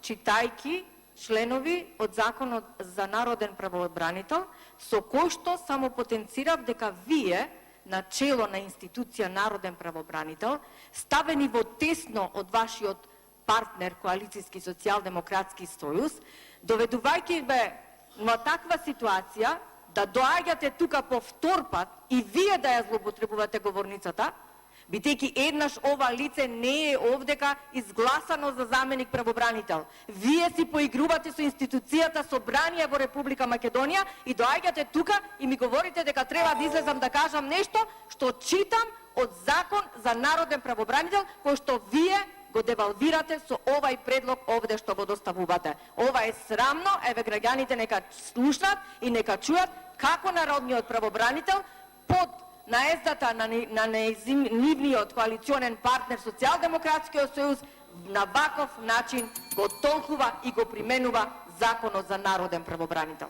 читајки членови од Законот за народен правообранител, со кој што само потенцирав дека вие, на чело на институција народен правообранител, ставени во тесно од вашиот партнер, коалицијски социјалдемократски сојуз, доведувајќи ве на таква ситуација, да доаѓате тука по втор пат и вие да ја злоупотребувате говорницата, бидејќи еднаш ова лице не е овдека изгласано за заменик правобранител. Вие си поигрувате со институцијата Собрание во Република Македонија и доаѓате тука и ми говорите дека треба да излезам да кажам нешто што читам од Закон за народен правобранител, кој што вие го девалвирате со овај предлог овде што го доставувате. Ова е срамно, еве граѓаните нека слушнат и нека чујат како народниот правобранител под наездата на нивниот коалиционен партнер Социјалдемократскиот сојуз на ваков начин го толкува и го применува Законот за народен правобранител.